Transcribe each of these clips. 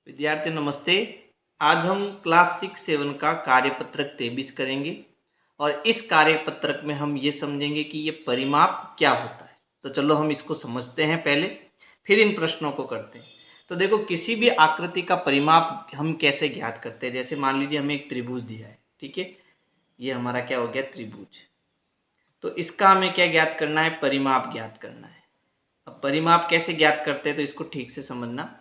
विद्यार्थी नमस्ते। आज हम क्लास 6-7 का कार्यपत्रक 23 करेंगे और इस कार्यपत्रक में हम ये समझेंगे कि ये परिमाप क्या होता है। तो चलो हम इसको समझते हैं पहले, फिर इन प्रश्नों को करते हैं। तो देखो, किसी भी आकृति का परिमाप हम कैसे ज्ञात करते हैं। जैसे मान लीजिए हमें एक त्रिभुज दिया है, ठीक है, ये हमारा क्या हो गया, त्रिभुज। तो इसका हमें क्या ज्ञात करना है, परिमाप ज्ञात करना है। अब परिमाप कैसे ज्ञात करते हैं तो इसको ठीक से समझना।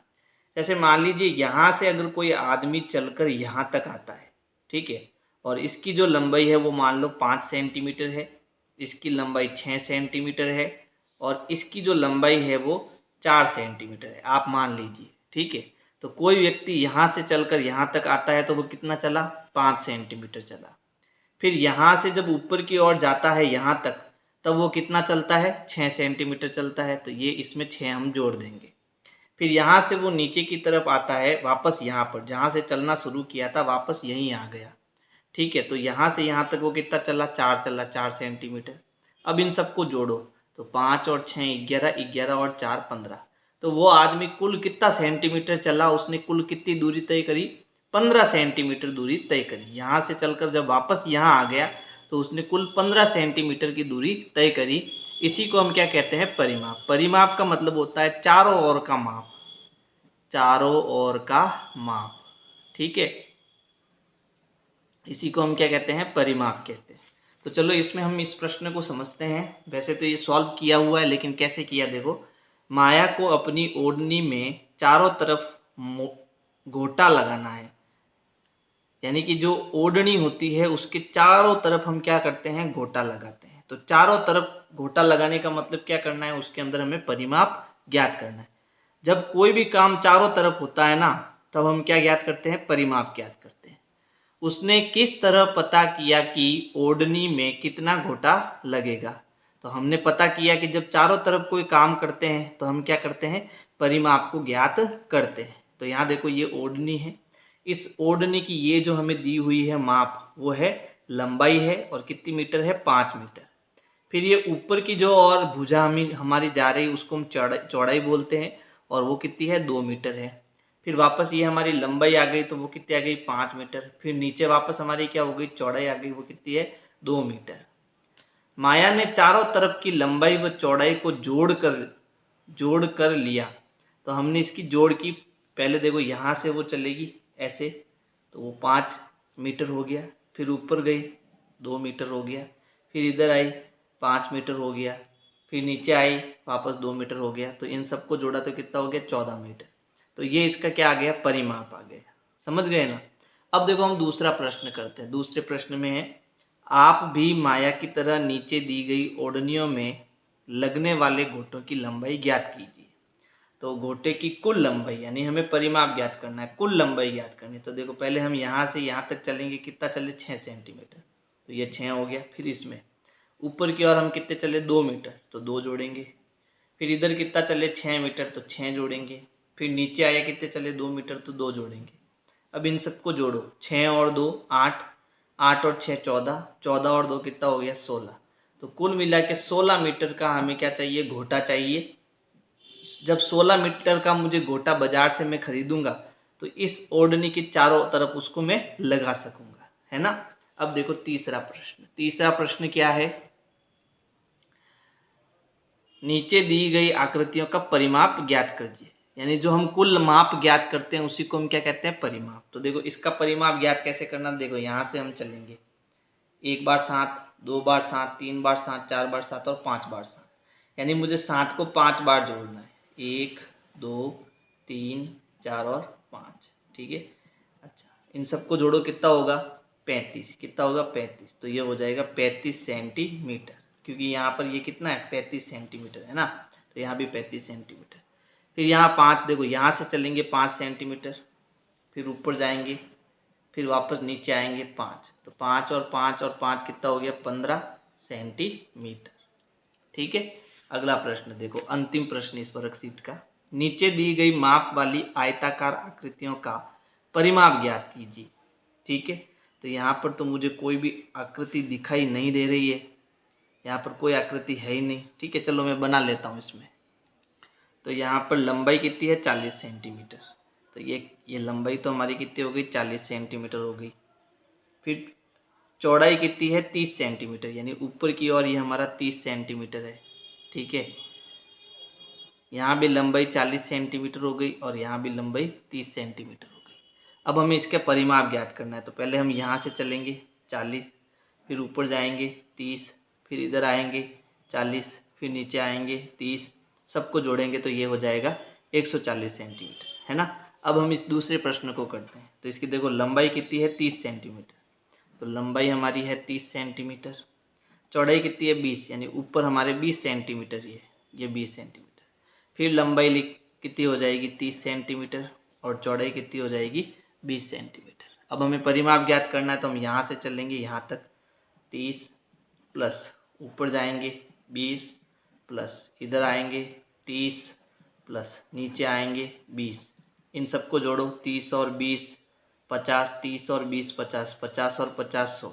जैसे मान लीजिए यहाँ से अगर कोई आदमी चलकर यहाँ तक आता है, ठीक है, और इसकी जो लंबाई है वो मान लो 5 सेंटीमीटर है, इसकी लंबाई 6 सेंटीमीटर है और इसकी जो लंबाई है वो 4 सेंटीमीटर है, आप मान लीजिए, ठीक है। तो कोई व्यक्ति यहाँ से चलकर यहाँ तक आता है तो वो कितना चला, 5 सेंटीमीटर चला। फिर यहाँ से जब ऊपर की ओर जाता है यहाँ तक, तब वो कितना चलता है, 6 सेंटीमीटर चलता है। तो ये इसमें 6 हम जोड़ देंगे। फिर यहाँ से वो नीचे की तरफ आता है, वापस यहाँ पर जहाँ से चलना शुरू किया था वापस यहीं आ गया, ठीक है। तो यहाँ से यहाँ तक वो कितना चला, 4 चला, 4 सेंटीमीटर। अब इन सबको जोड़ो तो 5 और 6 11, 11 और 4 15। तो वो आदमी कुल कितना सेंटीमीटर चला, उसने कुल कितनी दूरी तय करी, 15 सेंटीमीटर दूरी तय करी। यहाँ से चलकर जब वापस यहाँ आ गया तो उसने कुल 15 सेंटीमीटर की दूरी तय करी। इसी को हम क्या कहते हैं, परिमाप। परिमाप का मतलब होता है चारों ओर का माप, चारों ओर का माप, ठीक है। इसी को हम क्या कहते हैं, परिमाप कहते हैं। तो चलो इसमें हम इस प्रश्न को समझते हैं। वैसे तो ये सॉल्व किया हुआ है, लेकिन कैसे किया देखो। माया को अपनी ओढ़नी में चारों तरफ गोटा लगाना है, यानी कि जो ओढ़नी होती है उसके चारों तरफ हम क्या करते हैं, गोटा लगाते हैं। तो चारों तरफ गोटा लगाने का मतलब क्या करना है, उसके अंदर हमें परिमाप ज्ञात करना है। जब कोई भी काम चारों तरफ होता है ना, तब हम क्या ज्ञात करते हैं, परिमाप ज्ञात करते हैं। उसने किस तरह पता किया कि ओढ़नी में कितना गोटा लगेगा। तो हमने पता किया कि जब चारों तरफ कोई काम करते हैं तो हम क्या करते हैं, परिमाप को ज्ञात करते हैं। तो यहाँ देखो, ये ओढ़नी है, इस ओढ़नी की ये जो हमें दी हुई है माप, वो है लंबाई है और कितनी मीटर है, 5 मीटर। फिर ये ऊपर की जो और भुजा हमारी जा रही है उसको हम चौड़ाई बोलते हैं, और वो कितनी है, 2 मीटर है। फिर वापस ये हमारी लंबाई आ गई, तो वो कितनी आ गई, 5 मीटर। फिर नीचे वापस हमारी क्या हो गई, चौड़ाई आ गई, वो कितनी है, 2 मीटर। माया ने चारों तरफ की लंबाई व चौड़ाई को जोड़ कर लिया। तो हमने इसकी जोड़ की। पहले देखो, यहाँ से वो चलेगी ऐसे, तो वो 5 मीटर हो गया। फिर ऊपर गई, 2 मीटर हो गया। फिर इधर आई, 5 मीटर हो गया। फिर नीचे आई, वापस 2 मीटर हो गया। तो इन सबको जोड़ा तो कितना हो गया, 14 मीटर। तो ये इसका क्या आ गया, परिमाप आ गया। समझ गए ना। अब देखो हम दूसरा प्रश्न करते हैं। दूसरे प्रश्न में है, आप भी माया की तरह नीचे दी गई ओढ़नियों में लगने वाले घोटों की लंबाई ज्ञात कीजिए। तो घोटे की कुल लंबाई, यानी हमें परिमाप ज्ञात करना है, कुल लंबाई ज्ञात करनी है। तो देखो, पहले हम यहाँ से यहाँ तक चलेंगे, कितना चले, 6 सेंटीमीटर। तो ये 6 हो गया। फिर इसमें ऊपर की ओर हम कितने चले, 2 मीटर, तो 2 जोड़ेंगे। फिर इधर कितना चले, 6 मीटर, तो 6 जोड़ेंगे। फिर नीचे आया, कितने चले, 2 मीटर, तो 2 जोड़ेंगे। अब इन सबको जोड़ो, 6 और 2 8, 8 और 6 14, 14 और 2 कितना हो गया, 16। तो कुल मिला के 16 मीटर का हमें क्या चाहिए, घोटा चाहिए। जब 16 मीटर का मुझे गोटा बाजार से मैं खरीदूंगा, तो इस ओढ़नी के चारों तरफ उसको मैं लगा सकूंगा, है ना। अब देखो तीसरा प्रश्न। तीसरा प्रश्न क्या है, नीचे दी गई आकृतियों का परिमाप ज्ञात कीजिए। यानी जो हम कुल माप ज्ञात करते हैं उसी को हम क्या कहते हैं, परिमाप। तो देखो, इसका परिमाप ज्ञात कैसे करना, देखो यहाँ से हम चलेंगे, 1 बार 7, 2 बार 7, 3 बार 7, 4 बार 7 और 5 बार 7। यानी मुझे 7 को 5 बार जोड़ना है, 1 2 3 4 और 5, ठीक है। अच्छा, इन सबको जोड़ो, कितना होगा, 35। कितना होगा, 35। तो ये हो जाएगा 35 सेंटीमीटर, क्योंकि यहाँ पर ये कितना है, 35 सेंटीमीटर है ना। तो यहाँ भी 35 सेंटीमीटर। फिर यहाँ 5, देखो यहाँ से चलेंगे 5 सेंटीमीटर, फिर ऊपर जाएंगे, फिर वापस नीचे आएंगे 5। तो 5 और 5 और 5 कितना हो गया, 15 सेंटीमीटर, ठीक है। अगला प्रश्न देखो, अंतिम प्रश्न इस वर्कशीट का। नीचे दी गई माप वाली आयताकार आकृतियों का परिमाप ज्ञात कीजिए, ठीक है। तो यहाँ पर तो मुझे कोई भी आकृति दिखाई नहीं दे रही है, यहाँ पर कोई आकृति है ही नहीं, ठीक है। चलो मैं बना लेता हूँ इसमें। तो यहाँ पर लंबाई कितनी है, 40 सेंटीमीटर। तो ये लंबाई तो हमारी कितनी हो गई, 40 सेंटीमीटर हो गई। फिर चौड़ाई कितनी है, 30 सेंटीमीटर, यानी ऊपर की ओर ये हमारा 30 सेंटीमीटर है। ठीक है, यहाँ भी लंबाई 40 सेंटीमीटर हो गई और यहाँ भी लंबाई 30 सेंटीमीटर हो गई। अब हमें इसके परिमाप ज्ञात करना है। तो पहले हम यहाँ से चलेंगे 40, फिर ऊपर जाएंगे 30, फिर इधर आएंगे 40, फिर नीचे आएंगे 30, सबको जोड़ेंगे तो ये हो जाएगा 140 सेंटीमीटर, है ना। अब हम इस दूसरे प्रश्न को करते हैं। तो इसकी देखो लंबाई कितनी है, 30 सेंटीमीटर, तो लंबाई हमारी है 30 सेंटीमीटर। चौड़ाई कितनी है, 20, यानी ऊपर हमारे 20 सेंटीमीटर ये 20 सेंटीमीटर। फिर लंबाई कितनी हो जाएगी, 30 सेंटीमीटर, और चौड़ाई कितनी हो जाएगी, 20 सेंटीमीटर। अब हमें परिमाप ज्ञात करना है, तो हम यहाँ से चलेंगे यहाँ तक 30 प्लस ऊपर जाएंगे 20 प्लस इधर आएंगे 30 प्लस नीचे आएंगे 20, इन सबको जोड़ो 30 और 20 50, 30 और 20 50, 50 और 50 100।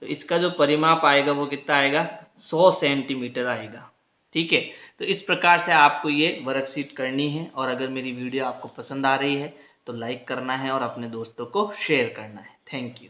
तो इसका जो परिमाप आएगा वो कितना आएगा, 100 सेंटीमीटर आएगा। ठीक है, तो इस प्रकार से आपको ये वर्कशीट करनी है। और अगर मेरी वीडियो आपको पसंद आ रही है तो लाइक करना है और अपने दोस्तों को शेयर करना है। Thank you.